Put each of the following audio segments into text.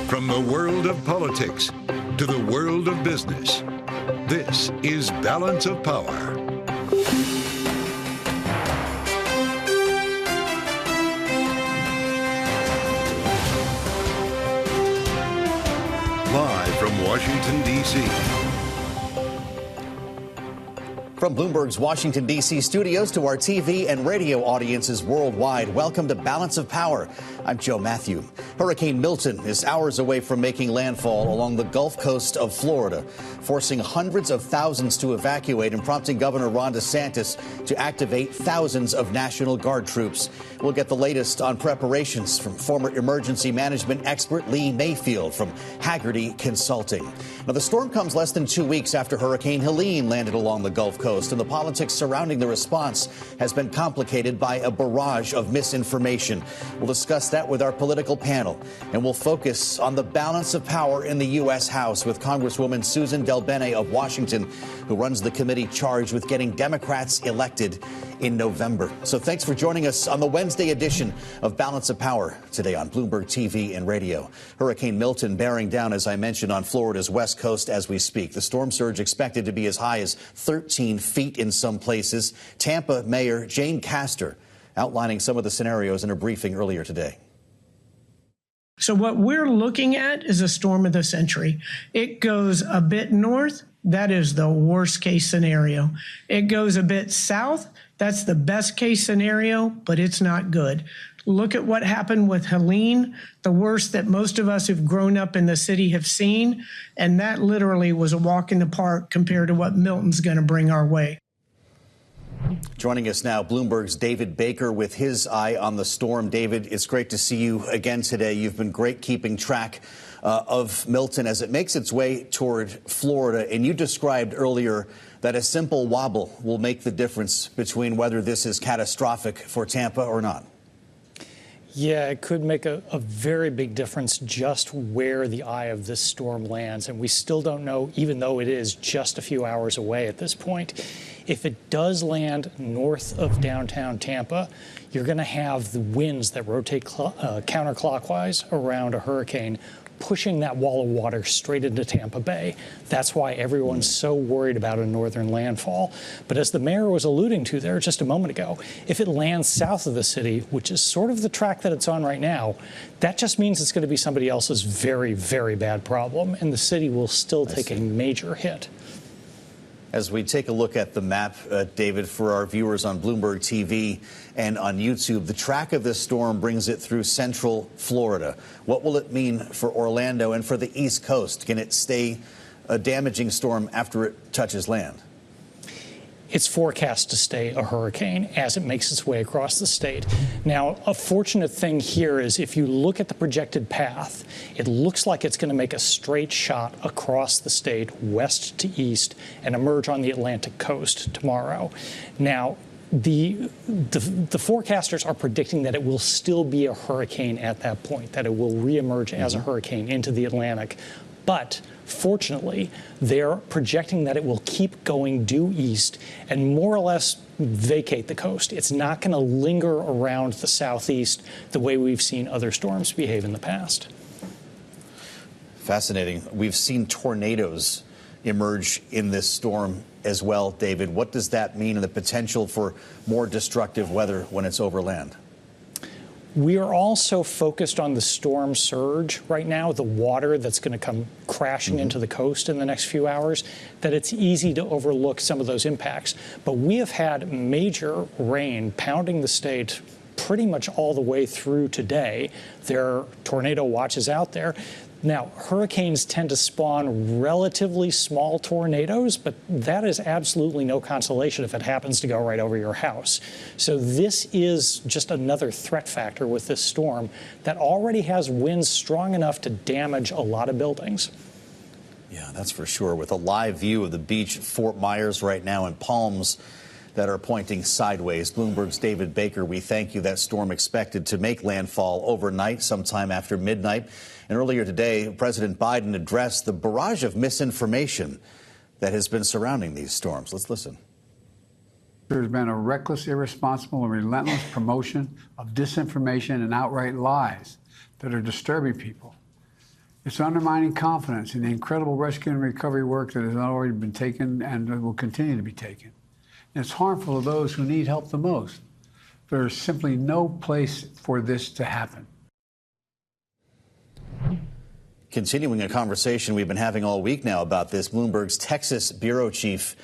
From the world of politics to the world of business, this is Balance of Power. Live from Washington, D.C. From Bloomberg's Washington, D.C. studios to our TV and radio audiences worldwide, welcome to Balance of Power. I'm Joe Matthew. Hurricane Milton is hours away from making landfall along the Gulf Coast of Florida, forcing hundreds of thousands to evacuate and prompting Governor Ron DeSantis to activate thousands of National Guard troops. We'll get the latest on preparations from former emergency management expert Lee Mayfield from Hagerty Consulting. Now, the storm comes less than 2 weeks after Hurricane Helene landed along the Gulf Coast, and the politics surrounding the response has been complicated by a barrage of misinformation. We'll discuss that with our political panel, and we'll focus on the balance of power in the U.S. House with Congresswoman Suzan DelBene of Washington, who runs the committee charged with getting Democrats elected in November. So thanks for joining us on the Wednesday edition of Balance of Power today on Bloomberg TV and radio. Hurricane Milton bearing down, as I mentioned, on Florida's west coast as we speak. The storm surge expected to be as high as 13 feet in some places. Tampa Mayor Jane Castor outlining some of the scenarios in a briefing earlier today. So what we're looking at is a storm of the century. It goes a bit north. That is the worst case scenario. It goes a bit south. That's the best case scenario, but it's not good. Look at what happened with Helene, the worst that most of us who've grown up in the city have seen. And that literally was a walk in the park compared to what Milton's going to bring our way. Joining us now, Bloomberg's David Baker with his eye on the storm. David, it's great to see you again today. You've been great keeping track of Milton as it makes its way toward Florida. And you described earlier that a simple wobble will make the difference between whether this is catastrophic for Tampa or not. Yeah, it could make a very big difference just where the eye of this storm lands. And we still don't know, even though it is just a few hours away at this point. If it does land north of downtown Tampa, you're going to have the winds that rotate counterclockwise around a hurricane, pushing that wall of water straight into Tampa Bay. That's why everyone's so worried about a northern landfall. But as the mayor was alluding to there just a moment ago, if it lands south of the city, which is sort of the track that it's on right now, that just means it's going to be somebody else's very, very bad problem, and the city will still take a major hit. As we take a look at the map, David, for our viewers on Bloomberg TV and on YouTube, the track of this storm brings it through central Florida. What will it mean for Orlando and for the East Coast? Can it stay a damaging storm after it touches land? It's forecast to stay a hurricane as it makes its way across the state. Now, a fortunate thing here is if you look at the projected path, it looks like it's going to make a straight shot across the state, west to east, and emerge on the Atlantic coast tomorrow. Now, the forecasters are predicting that it will still be a hurricane at that point, that it will reemerge as a hurricane into the Atlantic. But fortunately, they're projecting that it will keep going due east and more or less vacate the coast. It's not going to linger around the southeast the way we've seen other storms behave in the past. Fascinating. We've seen tornadoes emerge in this storm as well, David. What does that mean and the potential for more destructive weather when it's over land? We are also focused on the storm surge right now, the water that's going to come crashing into the coast in the next few hours, that it's easy to overlook some of those impacts. But we have had major rain pounding the state pretty much all the way through today. There are tornado watches out there. Now, hurricanes tend to spawn relatively small tornadoes, but that is absolutely no consolation if it happens to go right over your house. So this is just another threat factor with this storm that already has winds strong enough to damage a lot of buildings. Yeah, that's for sure. With a live view of the beach at Fort Myers right now and palms that are pointing sideways. Bloomberg's David Baker, we thank you. That storm expected to make landfall overnight, sometime after midnight. And earlier today, President Biden addressed the barrage of misinformation that has been surrounding these storms. Let's listen. There's been a reckless, irresponsible, and relentless promotion of disinformation and outright lies that are disturbing people. It's undermining confidence in the incredible rescue and recovery work that has already been taken and will continue to be taken. And it's harmful to those who need help the most. There's simply no place for this to happen. Continuing a conversation we've been having all week now about this, Bloomberg's Texas bureau chief,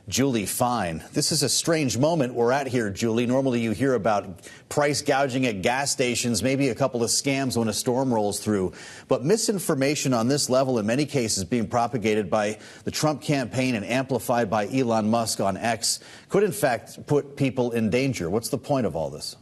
Julie Fine. This is a strange moment we're at here, Julie. Normally you hear about price gouging at gas stations, maybe a couple of scams when a storm rolls through. But misinformation on this level in many cases being propagated by the Trump campaign and amplified by Elon Musk on X could in fact put people in danger. What's the point of all this?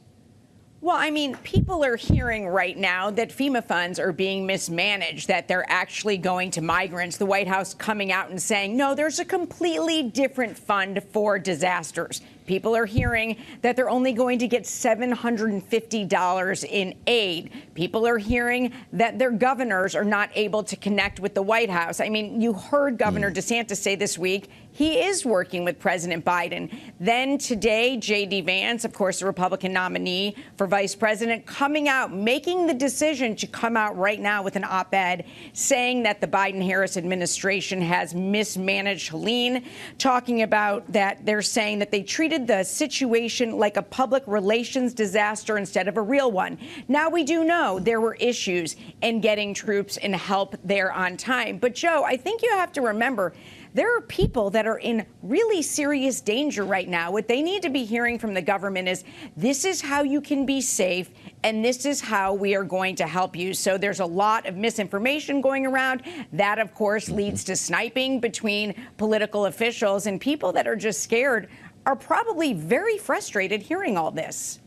Well, I mean, people are hearing right now that FEMA funds are being mismanaged, that they're actually going to migrants. The White House coming out and saying, no, there's a completely different fund for disasters. People are hearing that they're only going to get $750 in aid. People are hearing that their governors are not able to connect with the White House. I mean, you heard Governor DeSantis say this week he is working with President Biden. Then today, J.D. Vance, of course, the Republican nominee for vice president, coming out, making the decision to come out right now with an op-ed saying that the Biden-Harris administration has mismanaged Helene, talking about that they're saying that they treated the situation like a public relations disaster instead of a real one. Now, we do know there were issues in getting troops and help there on time. But, Joe, I think you have to remember there are people that are in really serious danger right now. What they need to be hearing from the government is this is how you can be safe and this is how we are going to help you. So there's a lot of misinformation going around. That, of course, leads to sniping between political officials, and people that are just scared are probably very frustrated hearing all this.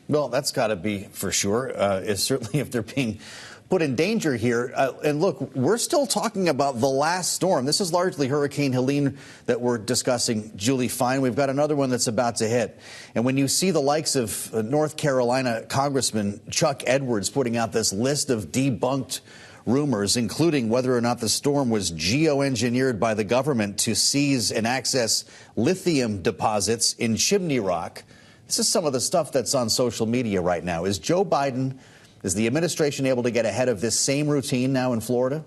Well, that's got to be for sure, certainly if they're being put in danger here. And look, we're still talking about the last storm. This is largely Hurricane Helene that we're discussing, Julie Fine. We've got another one that's about to hit. And when you see the likes of North Carolina Congressman Chuck Edwards putting out this list of debunked rumors, including whether or not the storm was geoengineered by the government to seize and access lithium deposits in Chimney Rock. This is some of the stuff that's on social media right now. Is Joe Biden, is the administration able to get ahead of this same routine now in Florida?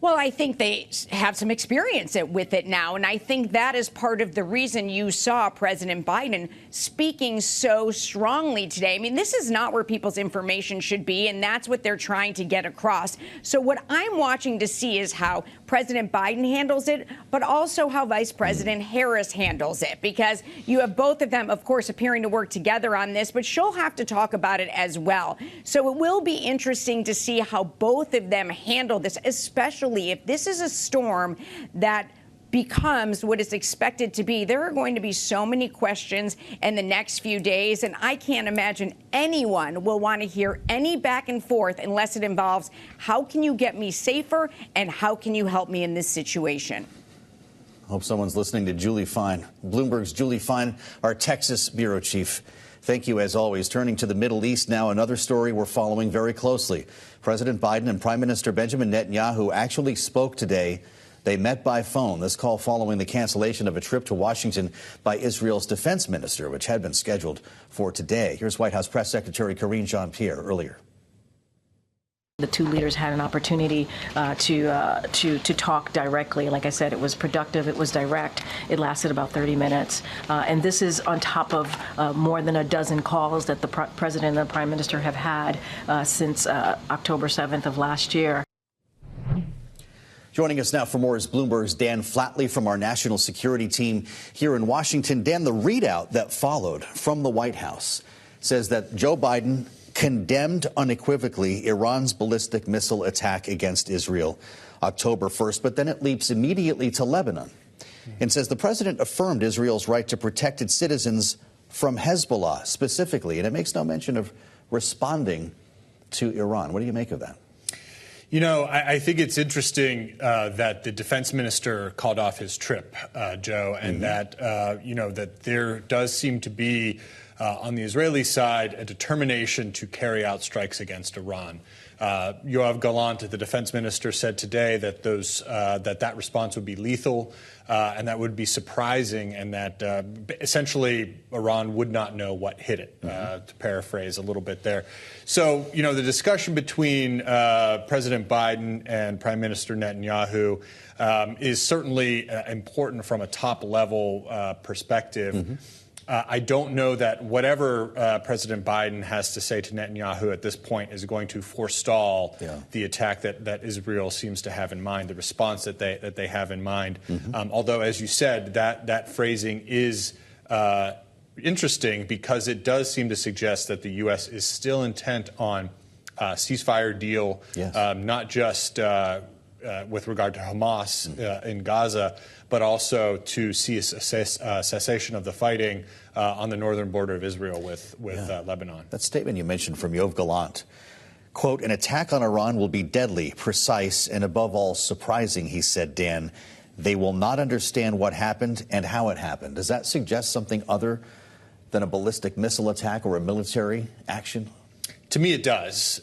Well, I think they have some experience with it now, and I think that is part of the reason you saw President Biden speaking so strongly today. I mean, this is not where people's information should be, and that's what they're trying to get across. So what I'm watching to see is how President Biden handles it, but also how Vice President Harris handles it, because you have both of them, of course, appearing to work together on this, but she'll have to talk about it as well. So it will be interesting to see how both of them handle this, especially if this is a storm that becomes what is expected to be. There are going to be so many questions in the next few days, and I can't imagine anyone will want to hear any back and forth unless it involves how can you get me safer and how can you help me in this situation. Hope someone's listening to Julie Fine. Bloomberg's Julie Fine, our Texas bureau chief. Thank you, as always. Turning to the Middle East now, another story we're following very closely. President Biden and Prime Minister Benjamin Netanyahu actually spoke today. They met by phone. This call following the cancellation of a trip to Washington by Israel's defense minister, which had been scheduled for today. Here's White House Press Secretary Karine Jean-Pierre earlier. The two leaders had an opportunity to talk directly. Like I said, it was productive. It was direct. It lasted about 30 minutes. And this is on top of more than a dozen calls that the president and the prime minister have had since October 7th of last year. Joining us now for more is Bloomberg's Dan Flatley from our national security team here in Washington. Dan, the readout that followed from the White House says that Joe Biden condemned unequivocally Iran's ballistic missile attack against Israel October 1st, but then it leaps immediately to Lebanon and says the president affirmed Israel's right to protect its citizens from Hezbollah specifically, and it makes no mention of responding to Iran. What do you make of that? You know, I think it's interesting that the defense minister called off his trip, Joe, and that, you know, that there does seem to be on the Israeli side, a determination to carry out strikes against Iran. Yoav Gallant, the defense minister, said today that that response would be lethal and that would be surprising, and that essentially Iran would not know what hit it, to paraphrase a little bit there. So, the discussion between President Biden and Prime Minister Netanyahu is certainly important from a top-level perspective. I don't know that whatever President Biden has to say to Netanyahu at this point is going to forestall the attack that Israel seems to have in mind, the response that they have in mind. Although, as you said, that phrasing is interesting, because it does seem to suggest that the U.S. is still intent on a ceasefire deal, not just with regard to Hamas in Gaza, but also to see a cessation of the fighting on the northern border of Israel with Lebanon. That statement you mentioned from Yoav Gallant, quote, "An attack on Iran will be deadly, precise, and above all surprising," he said, Dan. "They will not understand what happened and how it happened." Does that suggest something other than a ballistic missile attack or a military action? To me, it does.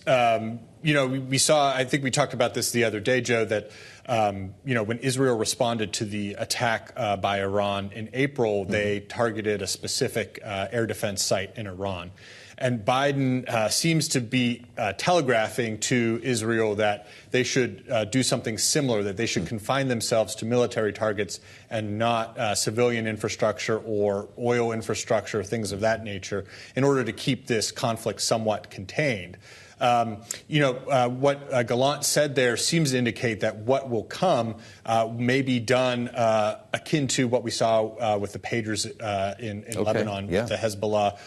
We saw, I think we talked about this the other day, Joe, that, when Israel responded to the attack by Iran in April, they targeted a specific air defense site in Iran. And Biden seems to be telegraphing to Israel that they should do something similar, that they should confine themselves to military targets and not civilian infrastructure or oil infrastructure, things of that nature, in order to keep this conflict somewhat contained. What Gallant said there seems to indicate that what will come may be done akin to what we saw with the pagers in Lebanon, with the Hezbollah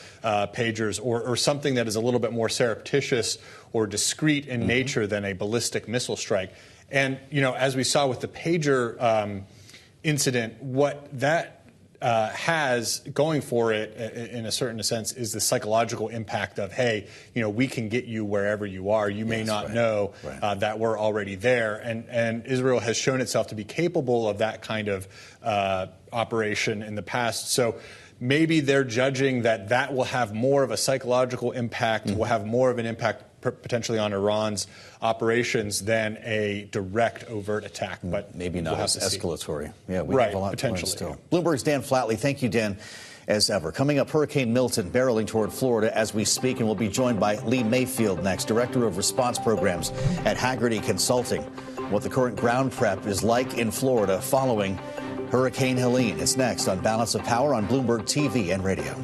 pagers, or something that is a little bit more surreptitious or discreet in nature than a ballistic missile strike. And, as we saw with the pager incident, what that has going for it in a certain sense is the psychological impact of, hey, we can get you wherever you are. You may not know that we're already there. And Israel has shown itself to be capable of that kind of operation in the past. So maybe they're judging that will have more of a psychological impact, will have more of an impact potentially on Iran's operations than a direct overt attack, but maybe not as escalatory. Yeah, we right, have a lot potentially to learn still. Bloomberg's Dan Flatley. Thank you, Dan, as ever. Coming up, Hurricane Milton barreling toward Florida as we speak, and we'll be joined by Lee Mayfield next, Director of Response Programs at Hagerty Consulting. What the current ground prep is like in Florida following Hurricane Helene. It's next on Balance of Power on Bloomberg TV and radio.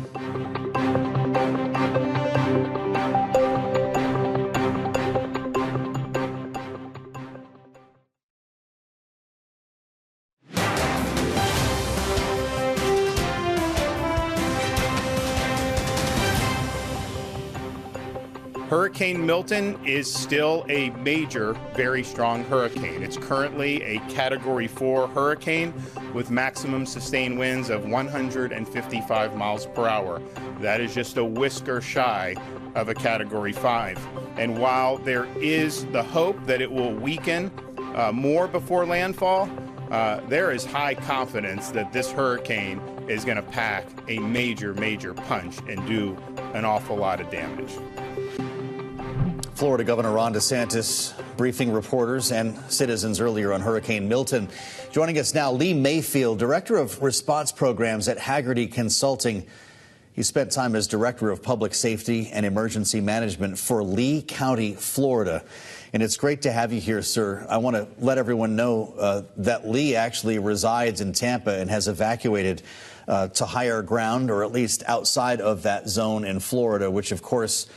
Hurricane Milton is still a major, very strong hurricane. It's currently a Category 4 hurricane with maximum sustained winds of 155 miles per hour. That is just a whisker shy of a Category 5. And while there is the hope that it will weaken more before landfall, there is high confidence that this hurricane is going to pack a major, major punch and do an awful lot of damage. Florida Governor Ron DeSantis briefing reporters and citizens earlier on Hurricane Milton. Joining us now, Lee Mayfield, Director of Response Programs at Hagerty Consulting. He spent time as Director of Public Safety and Emergency Management for Lee County, Florida. And it's great to have you here, sir. I want to let everyone know that Lee actually resides in Tampa and has evacuated to higher ground, or at least outside of that zone in Florida, which, of course,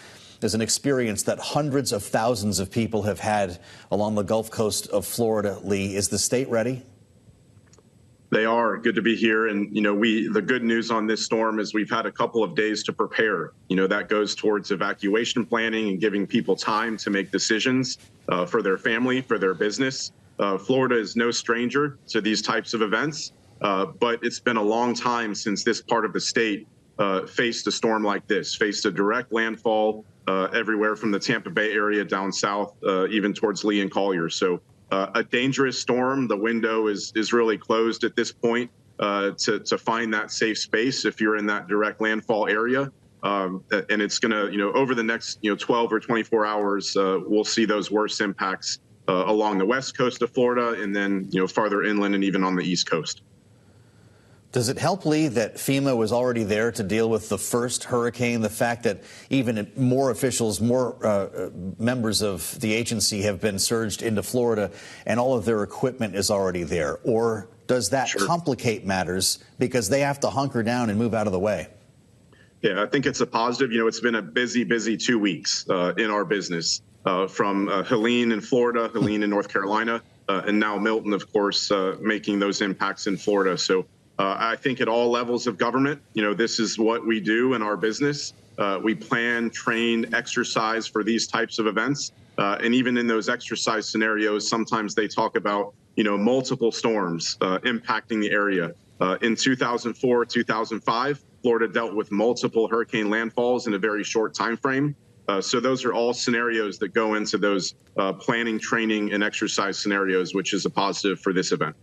is an experience that hundreds of thousands of people have had along the Gulf Coast of Florida. Lee, is the state ready? They are. Good to be here. And, the good news on this storm is we've had a couple of days to prepare. That goes towards evacuation planning and giving people time to make decisions for their family, for their business. Florida is no stranger to these types of events, but it's been a long time since this part of the state faced a storm like this, faced a direct landfall everywhere from the Tampa Bay area down south, even towards Lee and Collier. So a dangerous storm. The window is really closed at this point to find that safe space if you're in that direct landfall area. and it's going to, over the next, 12 or 24 hours, we'll see those worst impacts along the west coast of Florida, and then, farther inland and even on the east coast. Does it help, Lee, that FEMA was already there to deal with the first hurricane? The fact that even more officials, more members of the agency have been surged into Florida and all of their equipment is already there? Or does that complicate matters because they have to hunker down and move out of the way? Yeah, I think it's a positive. It's been a busy 2 weeks in our business from Helene in Florida, Helene in North Carolina, and now Milton, of course, making those impacts in Florida. So I think at all levels of government, this is what we do in our business. We plan, train, exercise for these types of events. And even in those exercise scenarios, sometimes they talk about, multiple storms impacting the area. In 2004, 2005, Florida dealt with multiple hurricane landfalls in a very short time frame. So those are all scenarios that go into those planning, training, and exercise scenarios, which is a positive for this event.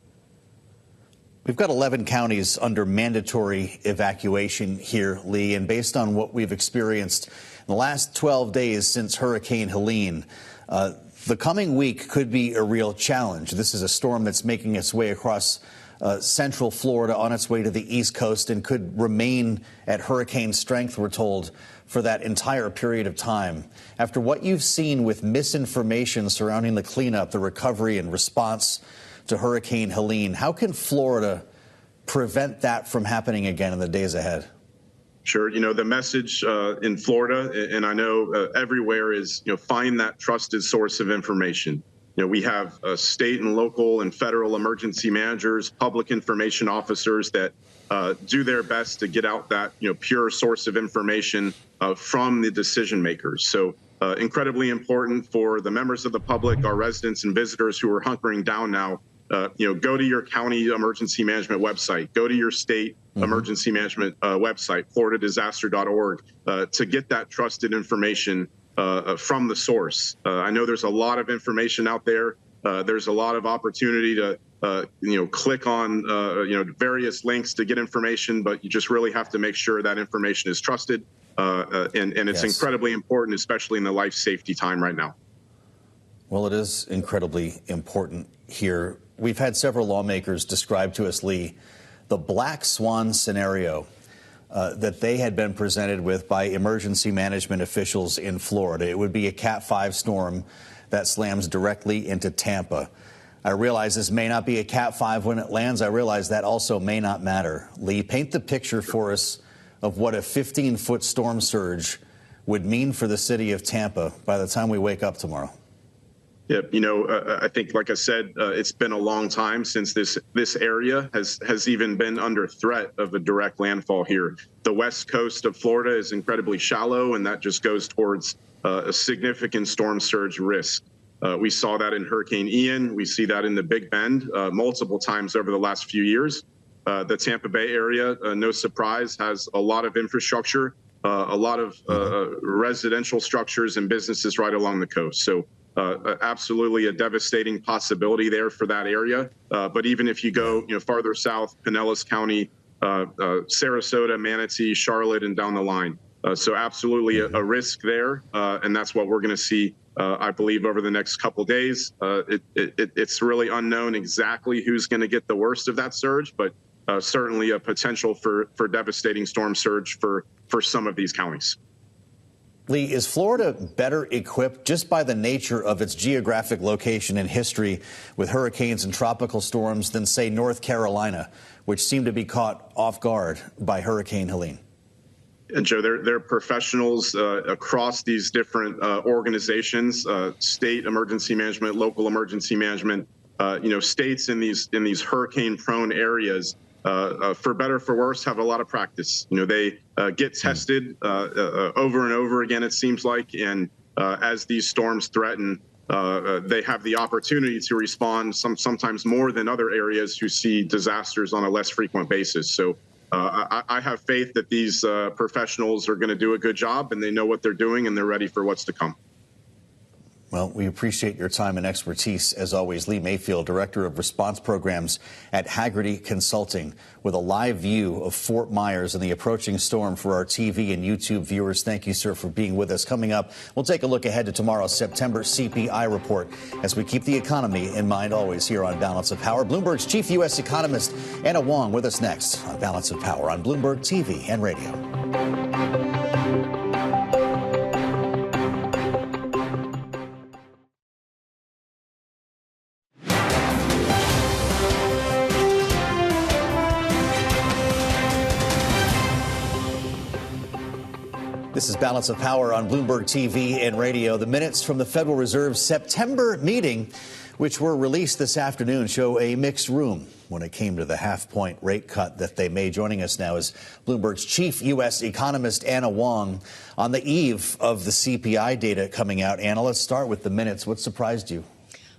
We've got 11 counties under mandatory evacuation here, Lee, and based on what we've experienced in the last 12 days since Hurricane Helene, the coming week could be a real challenge. This is a storm that's making its way across central Florida on its way to the East Coast and could remain at hurricane strength, we're told, for that entire period of time. After what you've seen with misinformation surrounding the cleanup, the recovery and response to Hurricane Helene, how can Florida prevent that from happening again in the days ahead? Sure. The message in Florida, and I know everywhere, is, find that trusted source of information. We have state and local and federal emergency managers, public information officers that do their best to get out that, pure source of information from the decision makers. So incredibly important for the members of the public, our residents and visitors who are hunkering down now. Go to your county emergency management website, go to your state emergency management website, floridadisaster.org, to get that trusted information from the source. I know there's a lot of information out there. There's a lot of opportunity to, click on, various links to get information, but you just really have to make sure that information is trusted. And it's incredibly important, especially in the life safety time right now. Well, it is incredibly important here. We've had several lawmakers describe to us, Lee, the black swan scenario that they had been presented with by emergency management officials in Florida. It would be a Cat 5 storm that slams directly into Tampa. I realize this may not be a Cat 5 when it lands. I realize that also may not matter. Lee, paint the picture for us of what a 15-foot storm surge would mean for the city of Tampa by the time we wake up tomorrow. Yeah, I think, like I said, it's been a long time since this area has even been under threat of a direct landfall here. The west coast of Florida is incredibly shallow, and that just goes towards a significant storm surge risk. We saw that in Hurricane Ian. We see that in the Big Bend multiple times over the last few years. The Tampa Bay area, no surprise, has a lot of infrastructure, a lot of residential structures and businesses right along the coast. So absolutely a devastating possibility there for that area. But even if you go, farther south, Pinellas County, Sarasota, Manatee, Charlotte, and down the line. So absolutely a risk there. And that's what we're going to see, I believe, over the next couple days. It's really unknown exactly who's going to get the worst of that surge, but certainly a potential for devastating storm surge for some of these counties. Lee, is Florida better equipped just by the nature of its geographic location and history with hurricanes and tropical storms than, say, North Carolina, which seemed to be caught off guard by Hurricane Helene? And Joe, they're professionals across these different organizations, state emergency management, local emergency management, states in these hurricane-prone areas. For better or for worse, have a lot of practice. They get tested over and over again, it seems like. And as these storms threaten, they have the opportunity to respond sometimes more than other areas who see disasters on a less frequent basis. So I have faith that these professionals are going to do a good job, and they know what they're doing, and they're ready for what's to come. Well, we appreciate your time and expertise, as always. Lee Mayfield, Director of Response Programs at Hagerty Consulting, with a live view of Fort Myers and the approaching storm for our TV and YouTube viewers. Thank you, sir, for being with us. Coming up, we'll take a look ahead to tomorrow's September CPI report as we keep the economy in mind always here on Balance of Power. Bloomberg's chief U.S. economist, Anna Wong, with us next on Balance of Power on Bloomberg TV and radio. This is Balance of Power on Bloomberg TV and radio. The minutes from the Federal Reserve's September meeting, which were released this afternoon, show a mixed room when it came to the half-point rate cut that they made. Joining us now is Bloomberg's chief U.S. economist, Anna Wong, on the eve of the CPI data coming out. Anna, let's start with the minutes. What surprised you?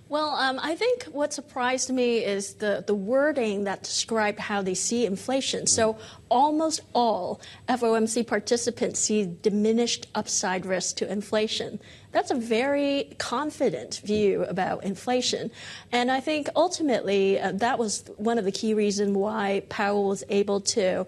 Well, I think what surprised me is the wording that described how they see inflation. So almost all FOMC participants see diminished upside risk to inflation. That's a very confident view about inflation. And I think ultimately that was one of the key reasons why Powell was able to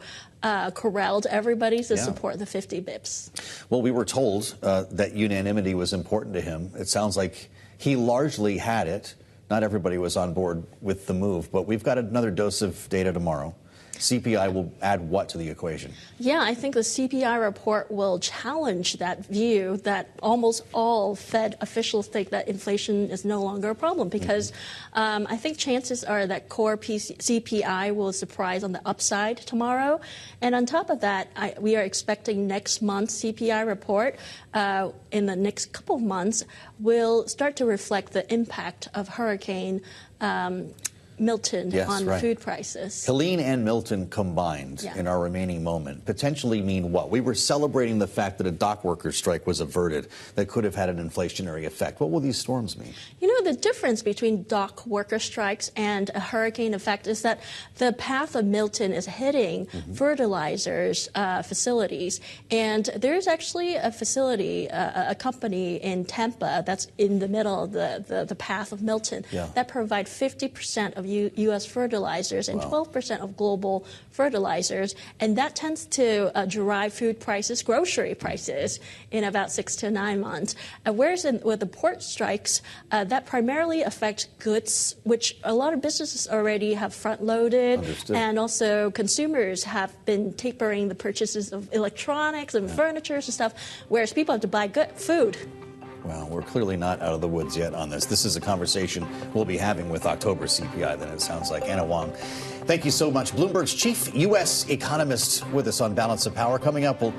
corralled everybody to support the 50 bips. Well, we were told that unanimity was important to him. It sounds like he largely had it. Not everybody was on board with the move, but we've got another dose of data tomorrow. CPI will add what to the equation? Yeah, I think the CPI report will challenge that view that almost all Fed officials think that inflation is no longer a problem, because I think chances are that core CPI will surprise on the upside tomorrow. And on top of that, we are expecting next month's CPI report in the next couple of months will start to reflect the impact of Hurricane Milton on food prices. Helene and Milton combined in our remaining moment potentially mean what? We were celebrating the fact that a dock workers strike was averted that could have had an inflationary effect. What will these storms mean? You know, the difference between dock worker strikes and a hurricane effect is that the path of Milton is hitting fertilizers facilities. And there's actually a facility, a company in Tampa that's in the middle of the path of Milton that provide 50% of U.S. fertilizers and 12% of global fertilizers, and that tends to drive food prices, grocery prices, in about 6 to 9 months. Whereas with the port strikes, that primarily affects goods, which a lot of businesses already have front-loaded, and also consumers have been tapering the purchases of electronics and furniture and stuff, whereas people have to buy food. Well, we're clearly not out of the woods yet on this. This is a conversation we'll be having with October CPI, then, it sounds like. Anna Wong, thank you so much. Bloomberg's chief U.S. economist with us on Balance of Power. Coming up, we'll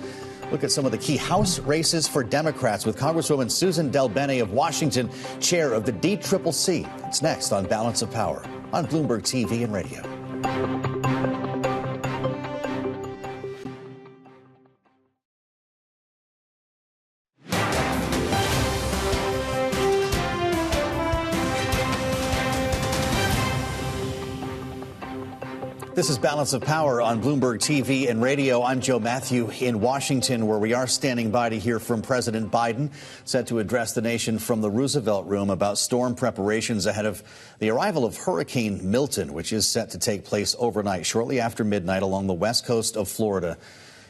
look at some of the key House races for Democrats with Congresswoman Suzan DelBene of Washington, chair of the DCCC. It's next on Balance of Power on Bloomberg TV and radio. This is Balance of Power on Bloomberg TV and radio. I'm Joe Matthew in Washington, where we are standing by to hear from President Biden, set to address the nation from the Roosevelt Room about storm preparations ahead of the arrival of Hurricane Milton, which is set to take place overnight, shortly after midnight, along the west coast of Florida.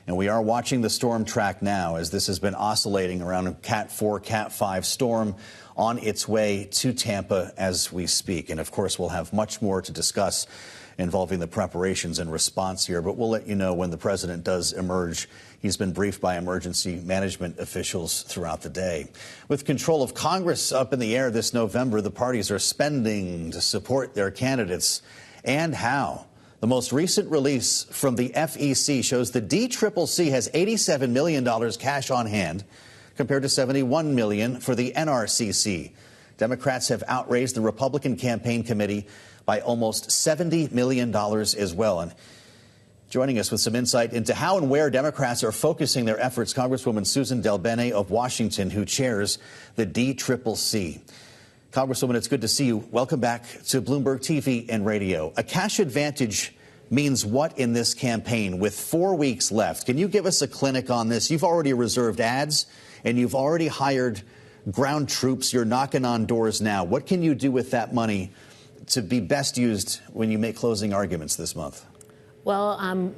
And we are watching the storm track now, as this has been oscillating around a Cat 4, Cat 5 storm on its way to Tampa as we speak. And of course, we'll have much more to discuss involving the preparations and response here, but we'll let you know when the president does emerge. He's been briefed by emergency management officials throughout the day. With control of Congress up in the air this November, the parties are spending to support their candidates. And how? The most recent release from the FEC shows the DCCC has $87 million cash on hand, compared to $71 million for the NRCC. Democrats have outraised the Republican campaign committee by almost $70 million as well. And joining us with some insight into how and where Democrats are focusing their efforts, Congresswoman Suzan DelBene of Washington, who chairs the DCCC. Congresswoman, it's good to see you. Welcome back to Bloomberg TV and radio. A cash advantage means what in this campaign with 4 weeks left? Can you give us a clinic on this? You've already reserved ads and you've already hired ground troops. You're knocking on doors now. What can you do with that money to be best used when you make closing arguments this month? Well,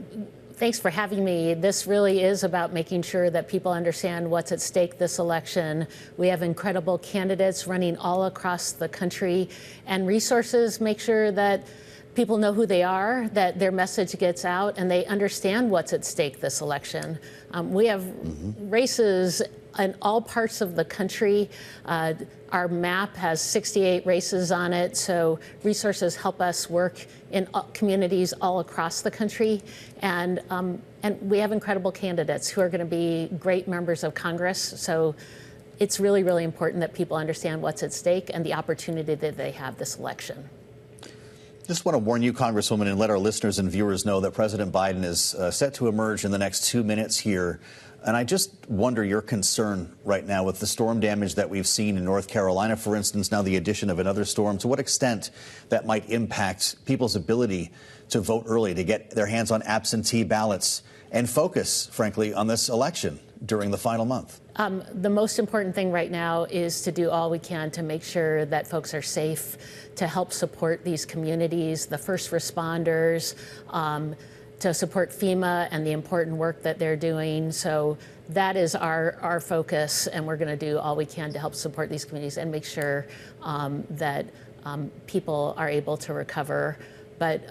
thanks for having me. This really is about making sure that people understand what's at stake this election. We have incredible candidates running all across the country, and resources make sure that people know who they are, that their message gets out, and they understand what's at stake this election. We have races in all parts of the country. Our map has 68 races on it, so resources help us work in communities all across the country. And we have incredible candidates who are going to be great members of Congress. So it's really, really important that people understand what's at stake and the opportunity that they have this election. Just want to warn you, Congresswoman, and let our listeners and viewers know that President Biden is set to emerge in the next 2 minutes here. And I just wonder your concern right now with the storm damage that we've seen in North Carolina, for instance, now the addition of another storm, to what extent that might impact people's ability to vote early, to get their hands on absentee ballots and focus, frankly, on this election during the final month. The most important thing right now is to do all we can to make sure that folks are safe, to help support these communities, the first responders, to support FEMA and the important work that they're doing. So that is our focus, and we're going to do all we can to help support these communities and make sure that people are able to recover. But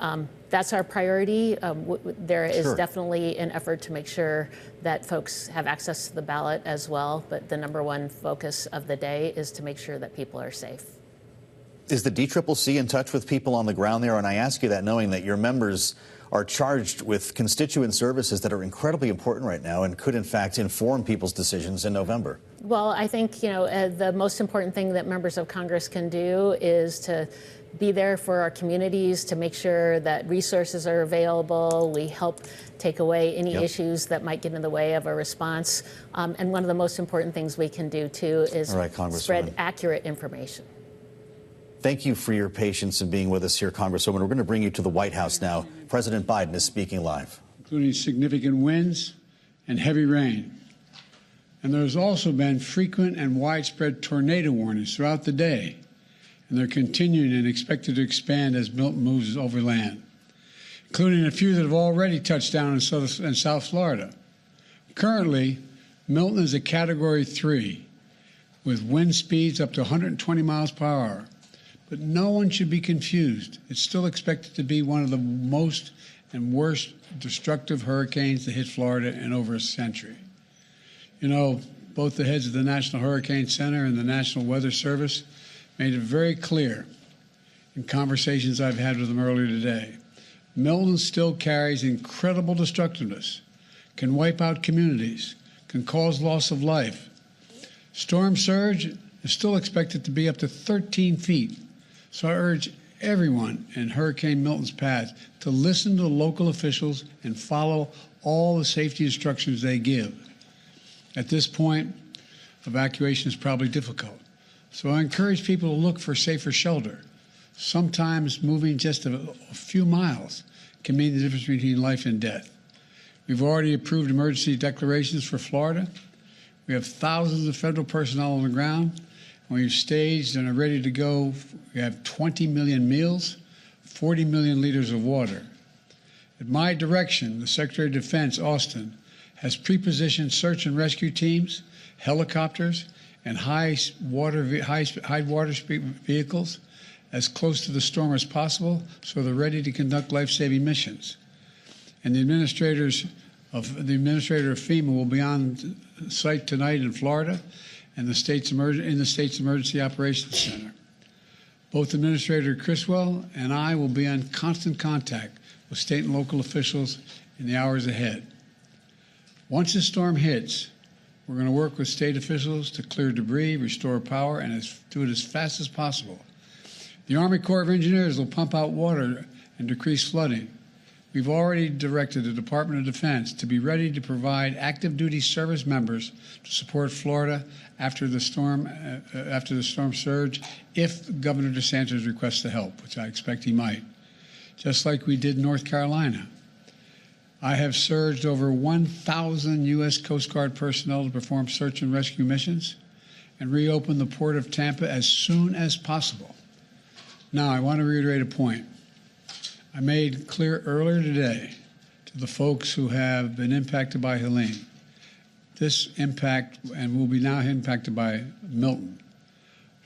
that's our priority. There is definitely an effort to make sure that folks have access to the ballot as well. But the number one focus of the day is to make sure that people are safe. Is the DCCC in touch with people on the ground there? And I ask you that knowing that your members are charged with constituent services that are incredibly important right now and could, in fact, inform people's decisions in November. Well, I think, the most important thing that members of Congress can do is to be there for our communities, to make sure that resources are available. We help take away any issues that might get in the way of a response. And one of the most important things we can do, too, is spread accurate information. Thank you for your patience and being with us here, Congresswoman. We're going to bring you to the White House now. President Biden is speaking live. Including significant winds and heavy rain. And there's also been frequent and widespread tornado warnings throughout the day. And they're continuing and expected to expand as Milton moves over land, including a few that have already touched down in South Florida. Currently, Milton is a Category 3 with wind speeds up to 120 miles per hour. But no one should be confused. It's still expected to be one of the most and worst destructive hurricanes to hit Florida in over a century. Both the heads of the National Hurricane Center and the National Weather Service made it very clear in conversations I've had with them earlier today. Milton still carries incredible destructiveness, can wipe out communities, can cause loss of life. Storm surge is still expected to be up to 13 feet. So I urge everyone in Hurricane Milton's path to listen to local officials and follow all the safety instructions they give. At this point, evacuation is probably difficult. So I encourage people to look for safer shelter. Sometimes moving just a few miles can mean the difference between life and death. We've already approved emergency declarations for Florida. We have thousands of federal personnel on the ground. We've staged and are ready to go. We have 20 million meals, 40 million liters of water. At my direction, the Secretary of Defense, Austin, has pre-positioned search and rescue teams, helicopters, and high water speed vehicles as close to the storm as possible, so they're ready to conduct life-saving missions. And the administrator of FEMA will be on site tonight in Florida, and in the state's Emergency Operations Center. Both Administrator Criswell and I will be in constant contact with state and local officials in the hours ahead. Once the storm hits, we're going to work with state officials to clear debris, restore power, and do it as fast as possible. The Army Corps of Engineers will pump out water and decrease flooding. We've already directed the Department of Defense to be ready to provide active duty service members to support Florida after the storm surge, if Governor DeSantis requests the help, which I expect he might, just like we did in North Carolina. I have surged over 1,000 U.S. Coast Guard personnel to perform search and rescue missions, and reopen the port of Tampa as soon as possible. Now, I want to reiterate a point I made clear earlier today to the folks who have been impacted by Helene. This impact, and will be now impacted by Milton.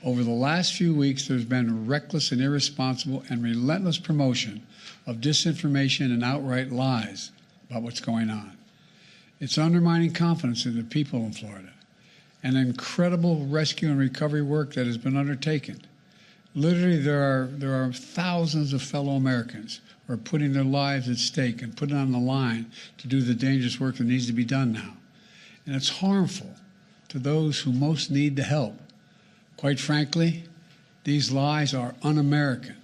Over the last few weeks, there's been reckless and irresponsible and relentless promotion of disinformation and outright lies about what's going on. It's undermining confidence in the people in Florida. An incredible rescue and recovery work that has been undertaken. Literally, there are thousands of fellow Americans who are putting their lives at stake and putting on the line to do the dangerous work that needs to be done now. And it's harmful to those who most need the help. Quite frankly, these lies are un-American,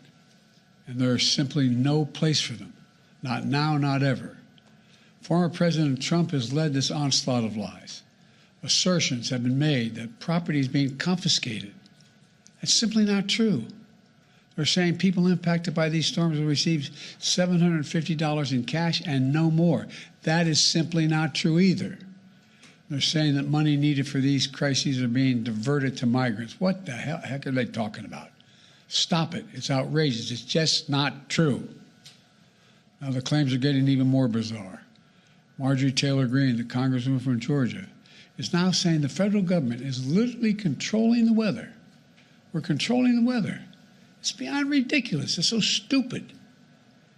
and there is simply no place for them. Not now, not ever. Former President Trump has led this onslaught of lies. Assertions have been made that property is being confiscated. That's simply not true. They're saying people impacted by these storms will receive $750 in cash and no more. That is simply not true either. They're saying that money needed for these crises are being diverted to migrants. What the heck are they talking about? Stop it. It's outrageous. It's just not true. Now the claims are getting even more bizarre. Marjorie Taylor Greene, the congresswoman from Georgia, is now saying the federal government is literally controlling the weather. We're controlling the weather. It's beyond ridiculous. It's so stupid.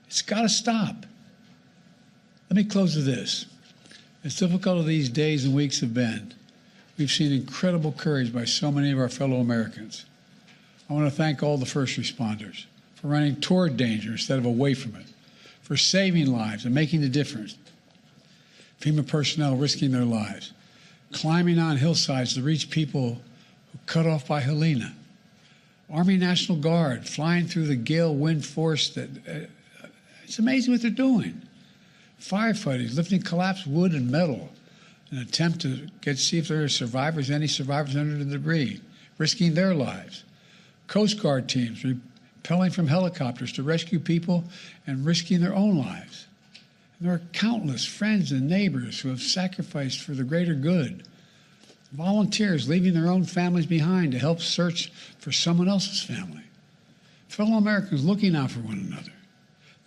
It's got to stop. Let me close with this. As difficult as these days and weeks have been, we've seen incredible courage by so many of our fellow Americans. I want to thank all the first responders for running toward danger instead of away from it, for saving lives and making the difference. FEMA personnel risking their lives, climbing on hillsides to reach people who cut off by Helene. Army National Guard flying through the gale wind force it's amazing what they're doing. Firefighters lifting collapsed wood and metal in an attempt to see if there are any survivors under the debris, risking their lives. Coast Guard teams rappelling from helicopters to rescue people and risking their own lives. And there are countless friends and neighbors who have sacrificed for the greater good. Volunteers leaving their own families behind to help search for someone else's family. Fellow Americans looking out for one another.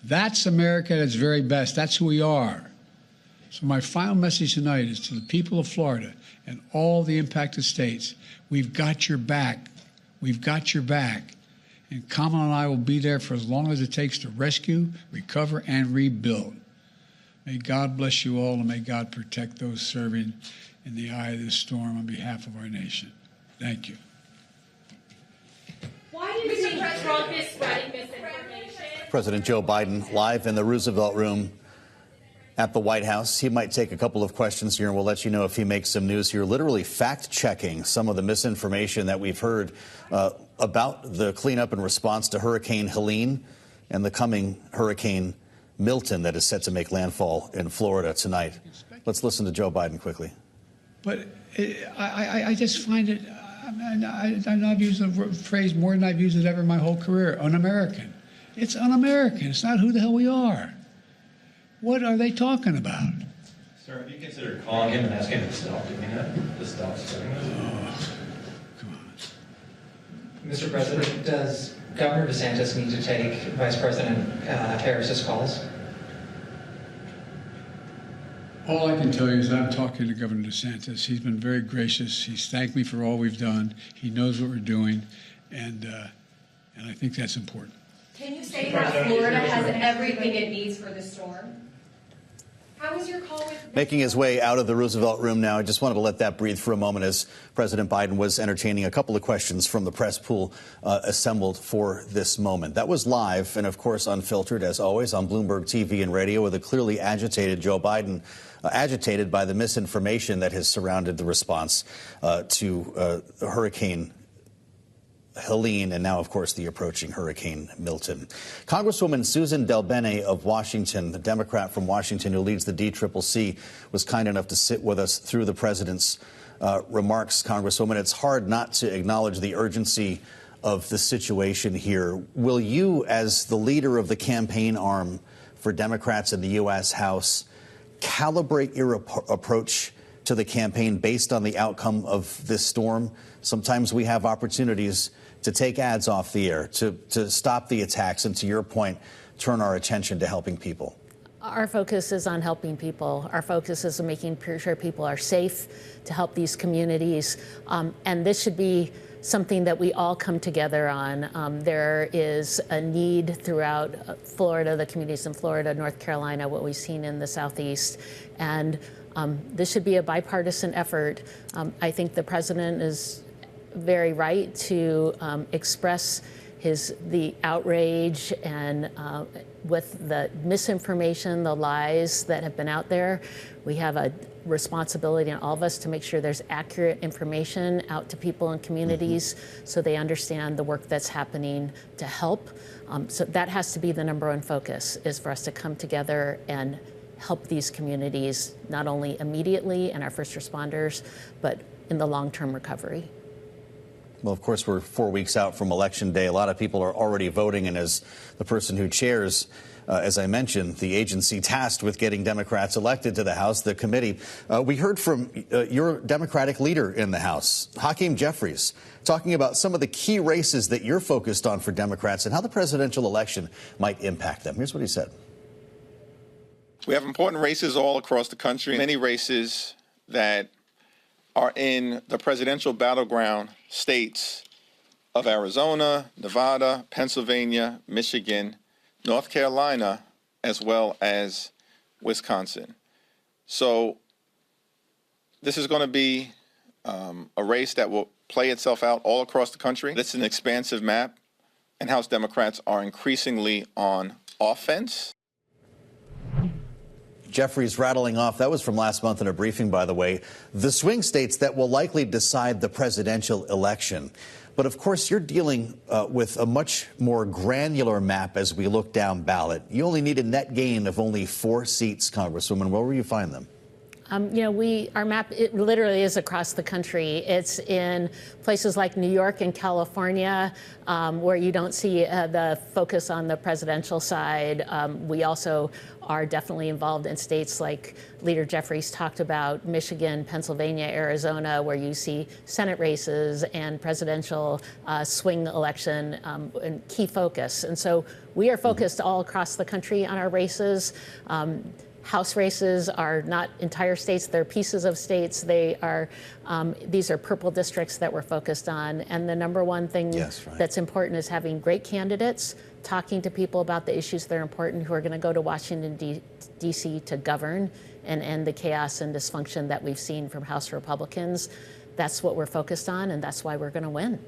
That's America at its very best. That's who we are. So my final message tonight is to the people of Florida and all the impacted states. We've got your back. We've got your back. And Kamala and I will be there for as long as it takes to rescue, recover, and rebuild. May God bless you all, and may God protect those serving in the eye of this storm on behalf of our nation. Thank you. Why do you think Trump is spreading misinformation? President Joe Biden live in the Roosevelt Room at the White House. He might take a couple of questions here, and we'll let you know if he makes some news here, literally fact-checking some of the misinformation that we've heard about the cleanup and response to Hurricane Helene and the coming Hurricane Milton that is set to make landfall in Florida tonight. Let's listen to Joe Biden quickly. But I just find it, I've used the phrase more than I've used it ever in my whole career, un-American. It's un-American. It's not who the hell we are. What are they talking about? Sir, have you considered calling him and asking him to stop doing that? To stop spreading it? Oh, come on. Mr. President, does Governor DeSantis need to take Vice President Harris's calls? All I can tell you is I'm talking to Governor DeSantis. He's been very gracious. He's thanked me for all we've done. He knows what we're doing, and I think that's important. Can you say that Florida has everything it needs for the storm? How was your call with... Making his way out of the Roosevelt Room now, I just wanted to let that breathe for a moment as President Biden was entertaining a couple of questions from the press pool assembled for this moment. That was live and, of course, unfiltered, as always, on Bloomberg TV and radio with a clearly agitated Joe Biden, agitated by the misinformation that has surrounded the response to Hurricane Helene and now, of course, the approaching Hurricane Milton. Congresswoman Suzan DelBene of Washington, the Democrat from Washington who leads the DCCC, was kind enough to sit with us through the president's remarks. Congresswoman, it's hard not to acknowledge the urgency of the situation here. Will you, as the leader of the campaign arm for Democrats in the U.S. House, calibrate your approach to the campaign based on the outcome of this storm? Sometimes we have opportunities to take ads off the air, to stop the attacks, and to your point, turn our attention to helping people. Our focus is on helping people. Our focus is on making sure people are safe, to help these communities. And this should be something that we all come together on. There is a need throughout Florida, the communities in Florida, North Carolina, what we've seen in the Southeast. And this should be a bipartisan effort. I think the president is very right to express the outrage and with the misinformation, the lies that have been out there. We have a responsibility on all of us to make sure there's accurate information out to people in communities so they understand the work that's happening to help. So that has to be the #1 focus, is for us to come together and help these communities, not only immediately and our first responders, but in the long-term recovery. Well, of course, we're 4 weeks out from Election Day. A lot of people are already voting, and as the person who chairs, as I mentioned, the agency tasked with getting Democrats elected to the House, the committee, we heard from your Democratic leader in the House, Hakeem Jeffries, talking about some of the key races that you're focused on for Democrats and how the presidential election might impact them. Here's what he said. We have important races all across the country, many races that are in the presidential battleground states of Arizona, Nevada, Pennsylvania, Michigan, North Carolina, as well as Wisconsin. So this is going to be a race that will play itself out all across the country. This is an expansive map, and House Democrats are increasingly on offense. Jeffries rattling off, that was from last month in a briefing, by the way, the swing states that will likely decide the presidential election. But of course, you're dealing with a much more granular map as we look down ballot. You only need a net gain of only 4 seats, Congresswoman. Where will you find them? Our map, it literally is across the country. It's in places like New York and California, where you don't see the focus on the presidential side. We also are definitely involved in states like Leader Jeffries talked about, Michigan, Pennsylvania, Arizona, where you see Senate races and presidential swing election and key focus. And so we are focused all across the country on our races. House races are not entire states, they're pieces of states. They are, these are purple districts that we're focused on. And the #1 thing that's important is having great candidates, talking to people about the issues that are important, who are going to go to Washington, D.C. to govern and end the chaos and dysfunction that we've seen from House Republicans. That's what we're focused on, and that's why we're going to win.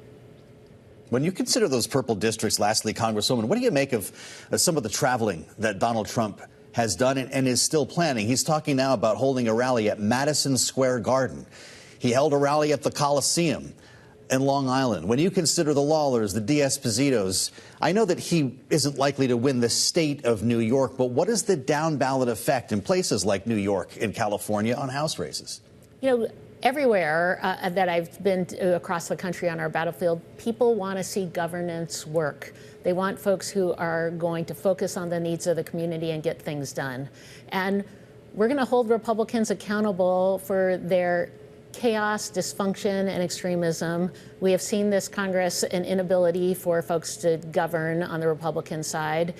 When you consider those purple districts, lastly, Congresswoman, what do you make of some of the traveling that Donald Trump has done and is still planning? He's talking now about holding a rally at Madison Square Garden. He held a rally at the Coliseum in Long Island. When you consider the Lawlers, the D'Espositos, I know that he isn't likely to win the state of New York, but what is the down ballot effect in places like New York and California on House races? Everywhere that I've been across the country on our battlefield, people want to see governance work. They want folks who are going to focus on the needs of the community and get things done. And we're going to hold Republicans accountable for their chaos, dysfunction, and extremism. We have seen this Congress an inability for folks to govern on the Republican side.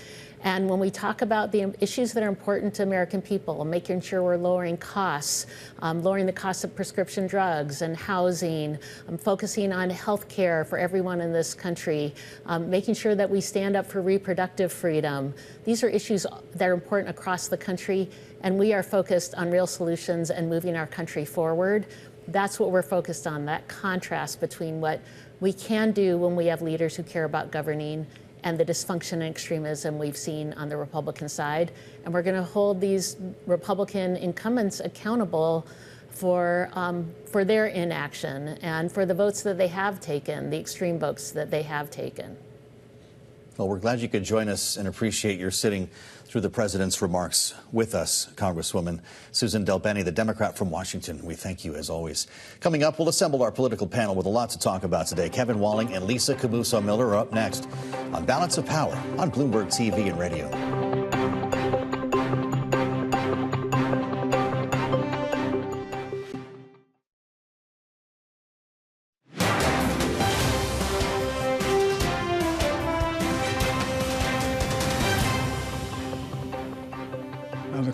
And when we talk about the issues that are important to American people, making sure we're lowering costs, lowering the cost of prescription drugs and housing, focusing on health care for everyone in this country, making sure that we stand up for reproductive freedom. These are issues that are important across the country, and we are focused on real solutions and moving our country forward. That's what we're focused on, that contrast between what we can do when we have leaders who care about governing and the dysfunction and extremism we've seen on the Republican side. And we're going to hold these Republican incumbents accountable for their inaction and for the votes that they have taken, the extreme votes that they have taken. Well, we're glad you could join us and appreciate your sitting through the president's remarks with us, Congresswoman Suzan DelBene, the Democrat from Washington. We thank you, as always. Coming up, we'll assemble our political panel with a lot to talk about today. Kevin Walling and Lisa Camuso-Miller are up next on Balance of Power on Bloomberg TV and radio.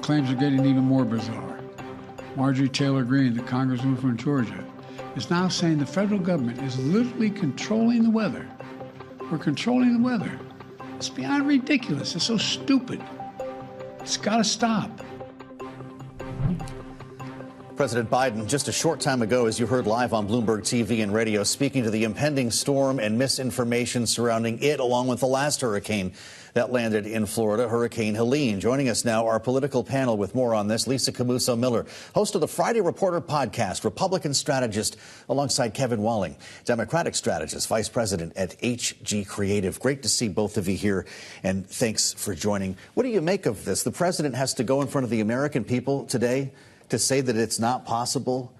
claims are getting even more bizarre. Marjorie Taylor Greene, the congresswoman from Georgia, is now saying the federal government is literally controlling the weather. We're controlling the weather. It's beyond ridiculous. It's so stupid. It's got to stop. President Biden, just a short time ago, as you heard live on Bloomberg TV and radio, speaking to the impending storm and misinformation surrounding it, along with the last hurricane that landed in Florida, Hurricane Helene. Joining us now, our political panel with more on this, Lisa Camuso Miller, host of the Friday Reporter podcast, Republican strategist, alongside Kevin Walling, Democratic strategist, vice president at HG Creative. Great to see both of you here, and thanks for joining. What do you make of this? The president has to go in front of the American people today to say that it's not possible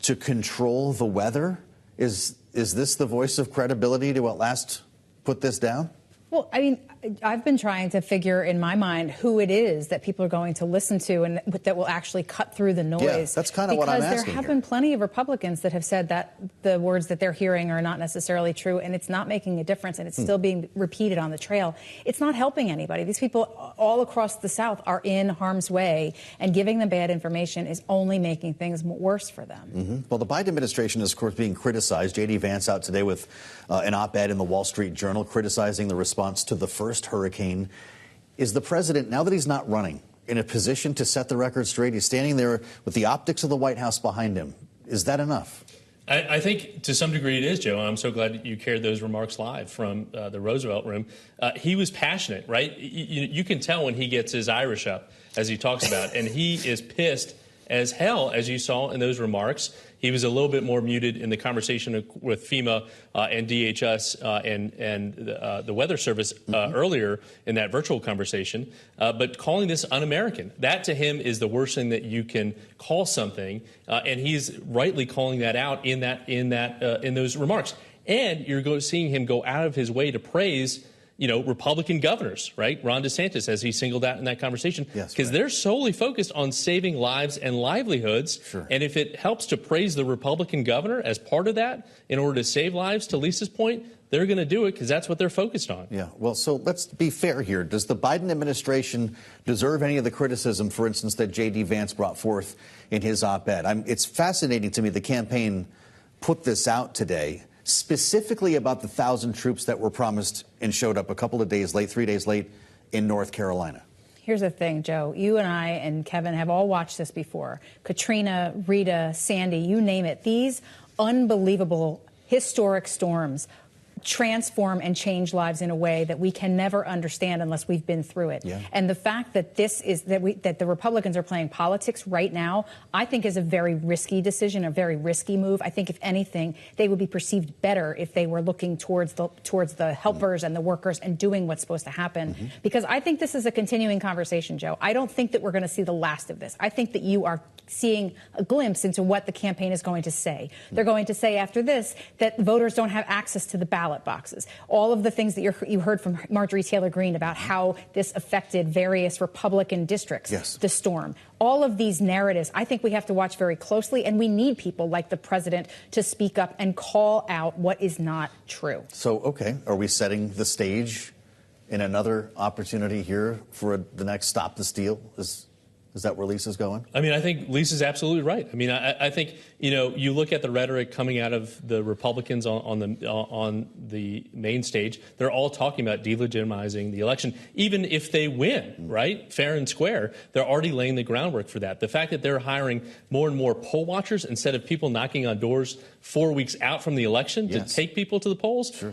to control the weather? Is this the voice of credibility to at last put this down? Well, I mean, I've been trying to figure in my mind who it is that people are going to listen to and that will actually cut through the noise. Yeah, that's kind of what I'm asking. Because there have been plenty of Republicans that have said that the words that they're hearing are not necessarily true, and it's not making a difference, and it's still being repeated on the trail. It's not helping anybody. These people all across the South are in harm's way, and giving them bad information is only making things worse for them. Well, the Biden administration is, of course, being criticized. J.D. Vance out today with an op-ed in the Wall Street Journal criticizing the response to the first hurricane. Is the president, now that he's not running, in a position to set the record straight? He's standing there with the optics of the White House behind him. Is that enough? I think to some degree it is, Joe. I'm so glad that you carried those remarks live from the Roosevelt Room. He was passionate, right? You can tell when he gets his Irish up, as he talks about, and he is pissed as hell, as you saw in those remarks. He was a little bit more muted in the conversation with FEMA and DHS and the Weather Service earlier in that virtual conversation. But calling this un-American, that to him is the worst thing that you can call something, and he's rightly calling that out in those remarks. And you're seeing him go out of his way to praise Republican governors, right? Ron DeSantis, as he singled out in that conversation, because they're solely focused on saving lives and livelihoods. Sure. And if it helps to praise the Republican governor as part of that in order to save lives, to Lisa's point, they're going to do it because that's what they're focused on. Yeah. Well, so let's be fair here. Does the Biden administration deserve any of the criticism, for instance, that J.D. Vance brought forth in his op-ed? It's fascinating to me the campaign put this out today, specifically about the 1,000 troops that were promised and showed up a couple of days late, 3 days late in North Carolina. Here's the thing, Joe. You and I and Kevin have all watched this before. Katrina, Rita, Sandy, you name it. These unbelievable historic storms transform and change lives in a way that we can never understand unless we've been through it. Yeah. And the fact that that the Republicans are playing politics right now, I think is a very risky decision, a very risky move. I think if anything, they would be perceived better if they were looking towards the helpers and the workers and doing what's supposed to happen. Because I think this is a continuing conversation, Joe. I don't think that we're going to see the last of this. I think that you are seeing a glimpse into what the campaign is going to say. They're going to say after this that voters don't have access to the ballot boxes. All of the things that you heard from Marjorie Taylor Greene about how this affected various Republican districts, the storm. All of these narratives, I think we have to watch very closely, and we need people like the president to speak up and call out what is not true. So, okay, are we setting the stage in another opportunity here for the next Stop the Steal? Is that where Lisa's going? I mean, I think Lisa's absolutely right. I mean, I think, you look at the rhetoric coming out of the Republicans on the main stage. They're all talking about delegitimizing the election, even if they win, right? Fair and square. They're already laying the groundwork for that. The fact that they're hiring more and more poll watchers instead of people knocking on doors 4 weeks out from the election to take people to the polls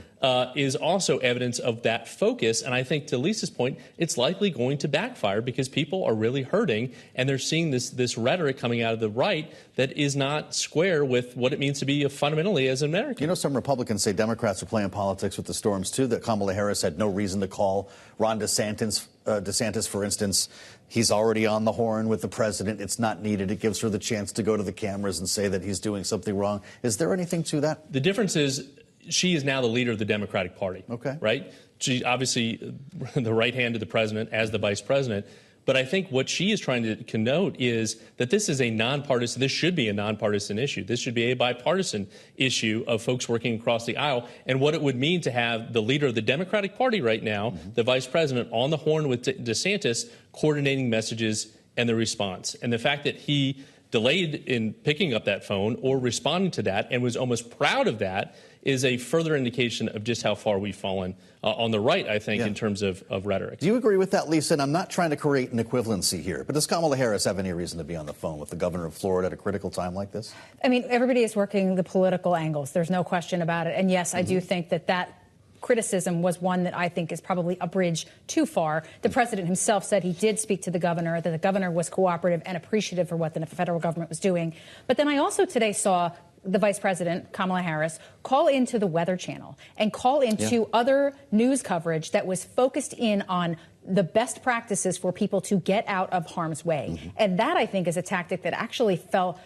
is also evidence of that focus. And I think to Lisa's point, it's likely going to backfire because people are really hurting. And they're seeing this rhetoric coming out of the right that is not square with what it means to be fundamentally as an American. Some Republicans say Democrats are playing politics with the storms, too, that Kamala Harris had no reason to call Ron DeSantis, for instance. He's already on the horn with the president. It's not needed. It gives her the chance to go to the cameras and say that he's doing something wrong. Is there anything to that? The difference is she is now the leader of the Democratic Party. Okay. Right? She's obviously the right hand of the president as the vice president. But I think what she is trying to connote is that this should be a nonpartisan issue. This should be a bipartisan issue of folks working across the aisle. And what it would mean to have the leader of the Democratic Party right now, the vice president, on the horn with DeSantis, coordinating messages and the response. And the fact that he delayed in picking up that phone or responding to that and was almost proud of that is a further indication of just how far we've fallen on the right, I think, in terms of rhetoric. Do you agree with that, Lisa? And I'm not trying to create an equivalency here, but does Kamala Harris have any reason to be on the phone with the governor of Florida at a critical time like this? I mean, everybody is working the political angles. There's no question about it. And yes, I do think that criticism was one that I think is probably a bridge too far. The president himself said he did speak to the governor, that the governor was cooperative and appreciative for what the federal government was doing. But then I also today saw the vice president, Kamala Harris, call into the Weather Channel and call into other news coverage that was focused in on the best practices for people to get out of harm's way. And that, I think, is a tactic that actually fell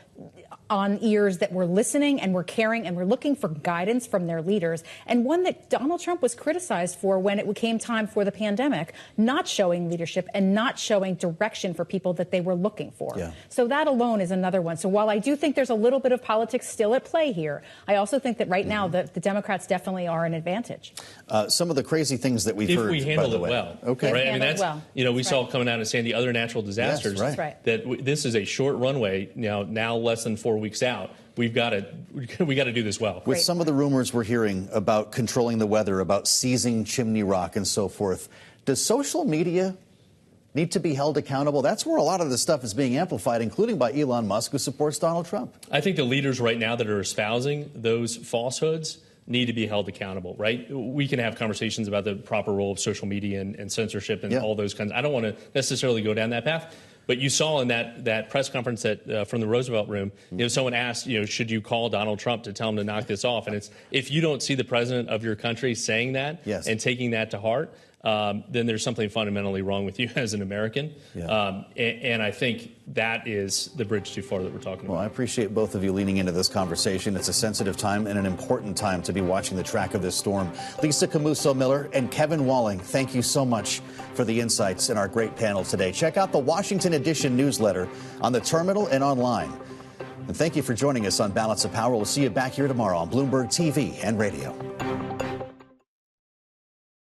on ears that were listening and were caring and were looking for guidance from their leaders, and one that Donald Trump was criticized for when it came time for the pandemic, not showing leadership and not showing direction for people that they were looking for. So that alone is another one. So while I do think there's a little bit of politics still at play here, I also think that right now the Democrats definitely are an advantage. Some of the crazy things that we've if heard, we handle by the it way. well. Okay. Right? I mean, that's, we saw coming out of Sandy, other natural disasters, that this is a short runway now less than 4 weeks out. We got to do this well. With some of the rumors we're hearing about controlling the weather, about seizing Chimney Rock and so forth, does social media need to be held accountable? That's where a lot of this stuff is being amplified, including by Elon Musk, who supports Donald Trump. I think the leaders right now that are espousing those falsehoods need to be held accountable, right? We can have conversations about the proper role of social media and censorship and all those kinds. I don't want to necessarily go down that path. But you saw in that press conference from the Roosevelt Room, someone asked, should you call Donald Trump to tell him to knock this off? And it's, if you don't see the president of your country saying that and taking that to heart, then there's something fundamentally wrong with you as an American. And I think that is the bridge too far that we're talking about. Well, I appreciate both of you leaning into this conversation. It's a sensitive time and an important time to be watching the track of this storm. Lisa Camuso-Miller and Kevin Walling, thank you so much for the insights in our great panel today. Check out the Washington Edition newsletter on the terminal and online. And thank you for joining us on Balance of Power. We'll see you back here tomorrow on Bloomberg TV and radio.